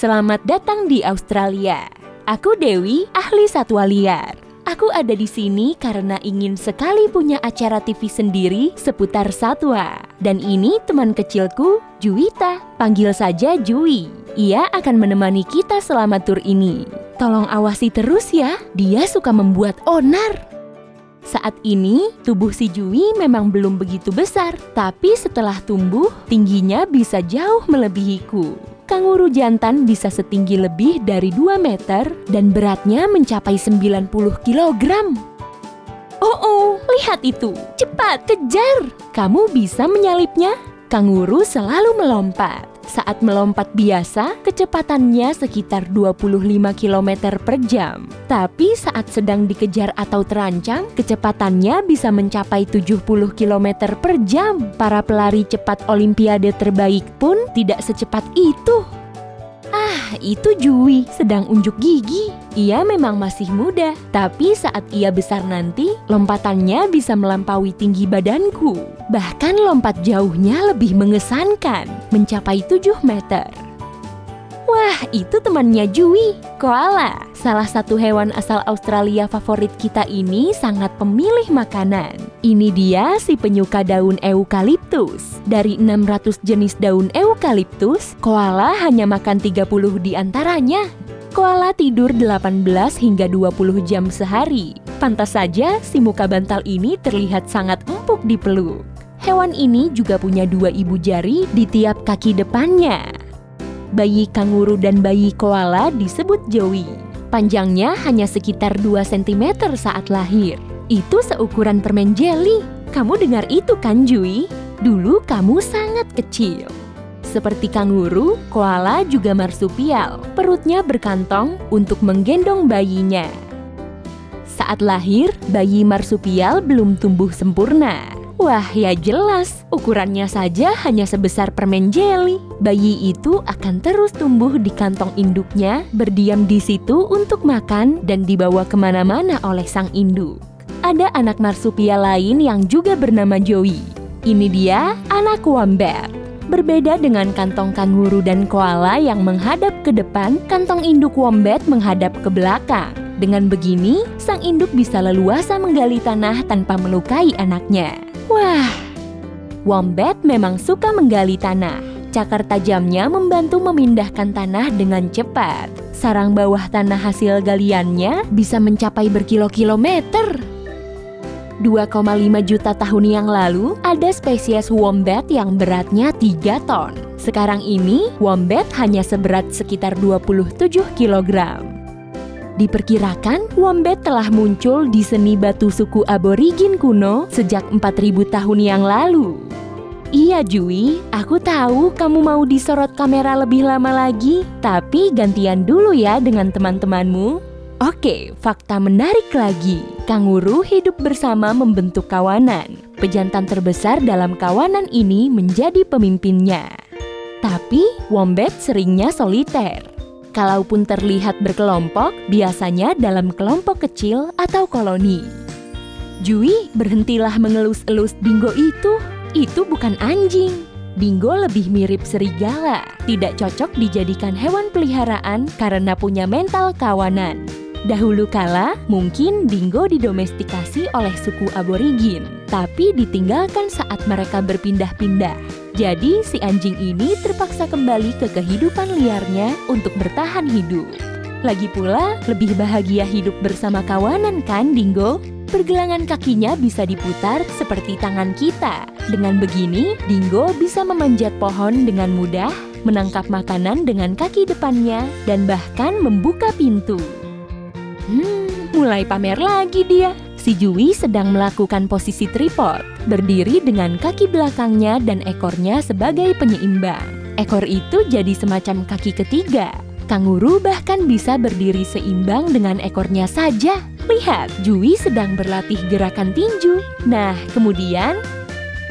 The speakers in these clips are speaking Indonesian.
Selamat datang di Australia. Aku Dewi, ahli satwa liar. Aku ada di sini karena ingin sekali punya acara TV sendiri seputar satwa. Dan ini teman kecilku, Juwita. Panggil saja Jui. Ia akan menemani kita selama tur ini. Tolong awasi terus ya, dia suka membuat onar. Saat ini, tubuh si Jui memang belum begitu besar, tapi setelah tumbuh, tingginya bisa jauh melebihiku. Kanguru jantan bisa setinggi lebih dari 2 meter dan beratnya mencapai 90 kilogram. Oh, lihat itu. Cepat, kejar. Kamu bisa menyalipnya? Kanguru selalu melompat. Saat melompat biasa, kecepatannya sekitar 25 km per jam. Tapi saat sedang dikejar atau terancam, kecepatannya bisa mencapai 70 km per jam. Para pelari cepat Olimpiade terbaik pun tidak secepat itu. Itu Jui sedang unjuk gigi. Ia memang masih muda, tapi saat ia besar nanti, lompatannya bisa melampaui tinggi badanku. Bahkan lompat jauhnya lebih mengesankan, mencapai 7 meter. Wah, itu temannya Jui, koala. Salah satu hewan asal Australia favorit kita ini sangat pemilih makanan. Ini dia si penyuka daun eukaliptus. Dari 600 jenis daun eukaliptus, koala hanya makan 30 di antaranya. Koala tidur 18 hingga 20 jam sehari. Pantas saja si muka bantal ini terlihat sangat empuk dipeluk. Hewan ini juga punya 2 ibu jari di tiap kaki depannya. Bayi kanguru dan bayi koala disebut joey. Panjangnya hanya sekitar 2 cm saat lahir. Itu seukuran permen jeli. Kamu dengar itu kan, Jui? Dulu kamu sangat kecil. Seperti kanguru, koala juga marsupial. Perutnya berkantong untuk menggendong bayinya. Saat lahir, bayi marsupial belum tumbuh sempurna. Wah, ya jelas, ukurannya saja hanya sebesar permen jeli. Bayi itu akan terus tumbuh di kantong induknya, berdiam di situ untuk makan dan dibawa kemana-mana oleh sang induk. Ada anak marsupial lain yang juga bernama Joey. Ini dia anak wombat. Berbeda dengan kantong kanguru dan koala yang menghadap ke depan, kantong induk wombat menghadap ke belakang. Dengan begini, sang induk bisa leluasa menggali tanah tanpa melukai anaknya. Wah, wombat memang suka menggali tanah. Cakar tajamnya membantu memindahkan tanah dengan cepat. Sarang bawah tanah hasil galiannya bisa mencapai berkilo-kilometer. 2,5 juta tahun yang lalu, ada spesies wombat yang beratnya 3 ton. Sekarang ini, wombat hanya seberat sekitar 27 kilogram. Diperkirakan, wombat telah muncul di seni batu suku aborigin kuno sejak 4.000 tahun yang lalu. Iya Jui, aku tahu kamu mau disorot kamera lebih lama lagi, tapi gantian dulu ya dengan teman-temanmu. Oke, fakta menarik lagi. Kanguru hidup bersama membentuk kawanan. Pejantan terbesar dalam kawanan ini menjadi pemimpinnya. Tapi, wombat seringnya soliter. Kalaupun terlihat berkelompok, biasanya dalam kelompok kecil atau koloni. Jui, berhentilah mengelus-elus dingo itu. Itu bukan anjing. Dingo lebih mirip serigala. Tidak cocok dijadikan hewan peliharaan karena punya mental kawanan. Dahulu kala, mungkin dingo didomestikasi oleh suku aborigin, tapi ditinggalkan saat mereka berpindah-pindah. Jadi, si anjing ini terpaksa kembali ke kehidupan liarnya untuk bertahan hidup. Lagi pula, lebih bahagia hidup bersama kawanan kan, dingo? Pergelangan kakinya bisa diputar seperti tangan kita. Dengan begini, dingo bisa memanjat pohon dengan mudah, menangkap makanan dengan kaki depannya, dan bahkan membuka pintu. Mulai pamer lagi dia. Si Jui sedang melakukan posisi tripod, berdiri dengan kaki belakangnya dan ekornya sebagai penyeimbang. Ekor itu jadi semacam kaki ketiga. Kanguru bahkan bisa berdiri seimbang dengan ekornya saja. Lihat, Jui sedang berlatih gerakan tinju. Nah, kemudian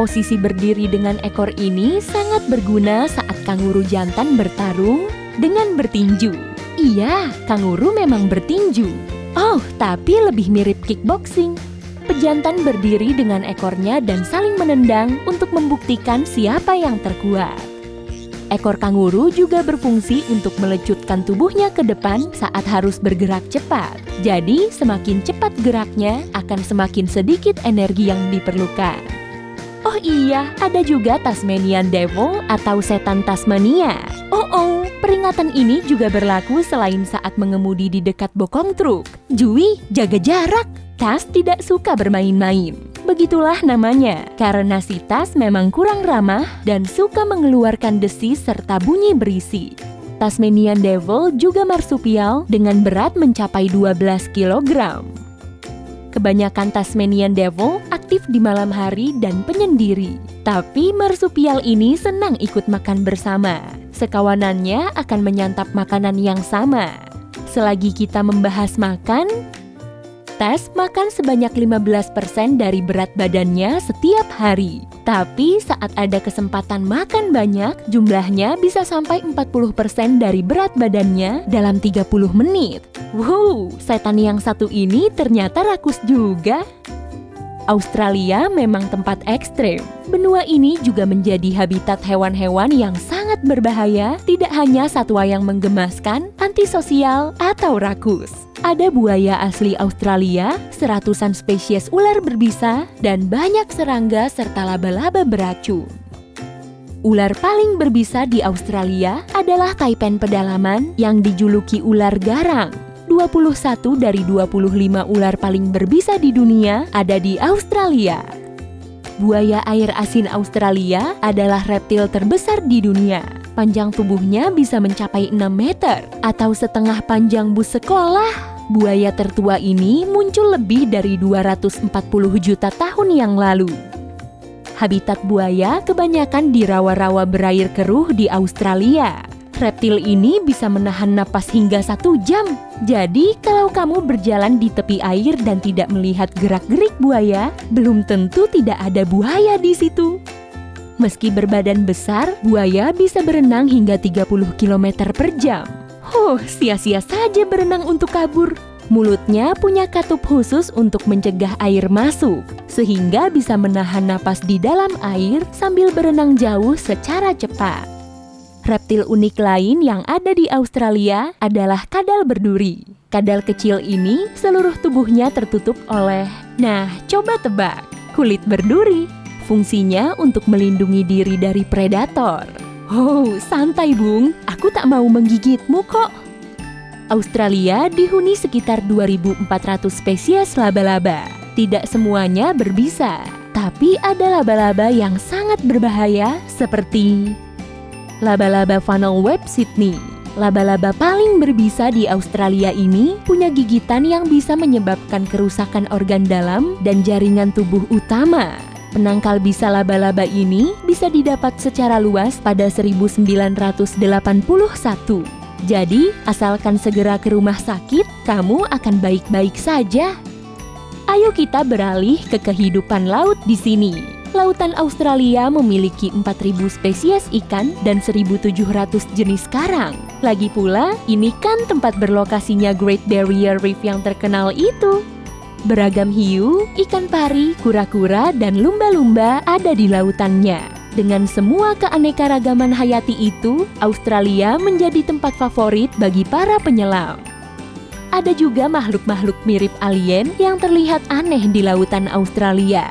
posisi berdiri dengan ekor ini sangat berguna saat kanguru jantan bertarung dengan bertinju. Iya, kanguru memang bertinju. Oh, tapi lebih mirip kickboxing. Pejantan berdiri dengan ekornya dan saling menendang untuk membuktikan siapa yang terkuat. Ekor kanguru juga berfungsi untuk melecutkan tubuhnya ke depan saat harus bergerak cepat. Jadi, semakin cepat geraknya, akan semakin sedikit energi yang diperlukan. Oh iya, ada juga Tasmanian Devil atau setan Tasmania. Peringatan ini juga berlaku selain saat mengemudi di dekat bokong truk. Jui, jaga jarak. Tas tidak suka bermain-main. Begitulah namanya, karena si Tas memang kurang ramah dan suka mengeluarkan desis serta bunyi berisi. Tasmanian Devil juga marsupial dengan berat mencapai 12 kg. Kebanyakan Tasmanian Devil aktif di malam hari dan penyendiri. Tapi marsupial ini senang ikut makan bersama. Sekawanannya akan menyantap makanan yang sama. Selagi kita membahas makan, Tas makan sebanyak 15% dari berat badannya setiap hari. Tapi saat ada kesempatan makan banyak, jumlahnya bisa sampai 40% dari berat badannya dalam 30 menit. Wow, setan yang satu ini ternyata rakus juga. Australia memang tempat ekstrem. Benua ini juga menjadi habitat hewan-hewan yang sangat berbahaya, tidak hanya satwa yang menggemaskan, antisosial, atau rakus. Ada buaya asli Australia, seratusan spesies ular berbisa, dan banyak serangga serta laba-laba beracun. Ular paling berbisa di Australia adalah taipan pedalaman yang dijuluki ular garang. 21 dari 25 ular paling berbisa di dunia ada di Australia. Buaya air asin Australia adalah reptil terbesar di dunia. Panjang tubuhnya bisa mencapai 6 meter atau setengah panjang bus sekolah. Buaya tertua ini muncul lebih dari 240 juta tahun yang lalu. Habitat buaya kebanyakan di rawa-rawa berair keruh di Australia. Reptil ini bisa menahan napas hingga 1 jam. Jadi, kalau kamu berjalan di tepi air dan tidak melihat gerak-gerik buaya, belum tentu tidak ada buaya di situ. Meski berbadan besar, buaya bisa berenang hingga 30 km per jam. Sia-sia saja berenang untuk kabur. Mulutnya punya katup khusus untuk mencegah air masuk, sehingga bisa menahan napas di dalam air sambil berenang jauh secara cepat. Reptil unik lain yang ada di Australia adalah kadal berduri. Kadal kecil ini seluruh tubuhnya tertutup oleh, coba tebak, kulit berduri. Fungsinya untuk melindungi diri dari predator. Santai Bung, aku tak mau menggigitmu kok. Australia dihuni sekitar 2.400 spesies laba-laba. Tidak semuanya berbisa, tapi ada laba-laba yang sangat berbahaya seperti laba-laba funnel web Sydney. Laba-laba paling berbisa di Australia ini punya gigitan yang bisa menyebabkan kerusakan organ dalam dan jaringan tubuh utama. Penangkal bisa laba-laba ini bisa didapat secara luas pada 1981. Jadi, asalkan segera ke rumah sakit, kamu akan baik-baik saja. Ayo kita beralih ke kehidupan laut di sini. Lautan Australia memiliki 4.000 spesies ikan dan 1.700 jenis karang. Lagi pula, ini kan tempat berlokasinya Great Barrier Reef yang terkenal itu. Beragam hiu, ikan pari, kura-kura, dan lumba-lumba ada di lautannya. Dengan semua keanekaragaman hayati itu, Australia menjadi tempat favorit bagi para penyelam. Ada juga makhluk-makhluk mirip alien yang terlihat aneh di lautan Australia.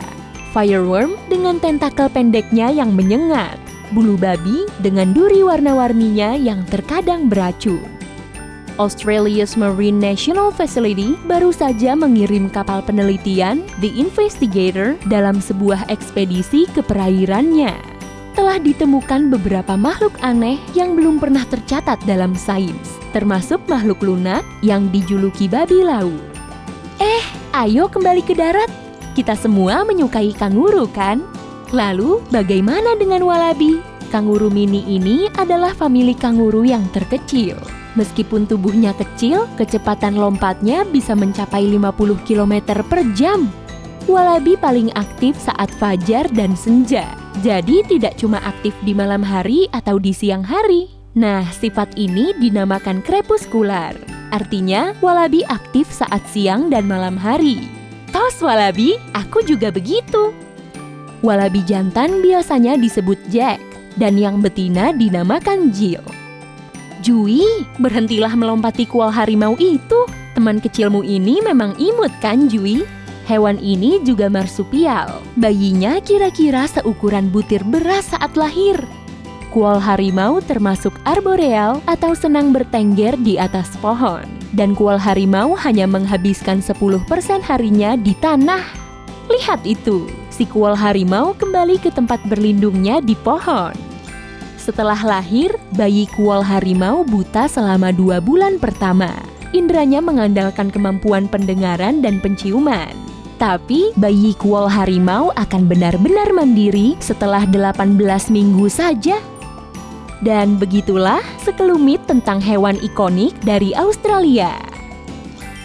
Fireworm dengan tentakel pendeknya yang menyengat, bulu babi dengan duri warna-warninya yang terkadang beracun. Australia's Marine National Facility baru saja mengirim kapal penelitian The Investigator dalam sebuah ekspedisi ke perairannya. Telah ditemukan beberapa makhluk aneh yang belum pernah tercatat dalam sains, termasuk makhluk lunak yang dijuluki babi laut. Ayo kembali ke darat. Kita semua menyukai kanguru kan? Lalu bagaimana dengan walabi? Kanguru mini ini adalah famili kanguru yang terkecil. Meskipun tubuhnya kecil, kecepatan lompatnya bisa mencapai 50 km per jam. Walabi paling aktif saat fajar dan senja. Jadi tidak cuma aktif di malam hari atau di siang hari. Sifat ini dinamakan krepuskular. Artinya, walabi aktif saat siang dan malam hari. Tos walabi, aku juga begitu. Walabi jantan biasanya disebut Jack. dan yang betina dinamakan Jill. Jui, berhentilah melompati kual harimau itu. Teman kecilmu ini memang imut kan, Jui? Hewan ini juga marsupial. Bayinya kira-kira seukuran butir beras saat lahir. Kual harimau termasuk arboreal atau senang bertengger di atas pohon. Dan kual harimau hanya menghabiskan 10% harinya di tanah. Lihat itu, si kual harimau kembali ke tempat berlindungnya di pohon. Setelah lahir, bayi kual harimau buta selama 2 bulan pertama. Indranya mengandalkan kemampuan pendengaran dan penciuman. Tapi, bayi kual harimau akan benar-benar mandiri setelah 18 minggu saja. Dan begitulah sekelumit tentang hewan ikonik dari Australia.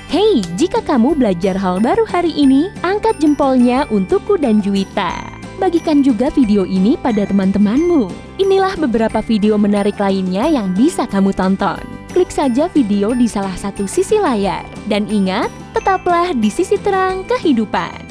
Hey, jika kamu belajar hal baru hari ini, angkat jempolnya untukku dan Juwita. Bagikan juga video ini pada teman-temanmu. Inilah beberapa video menarik lainnya yang bisa kamu tonton. Klik saja video di salah satu sisi layar. Dan ingat, tetaplah di sisi terang kehidupan.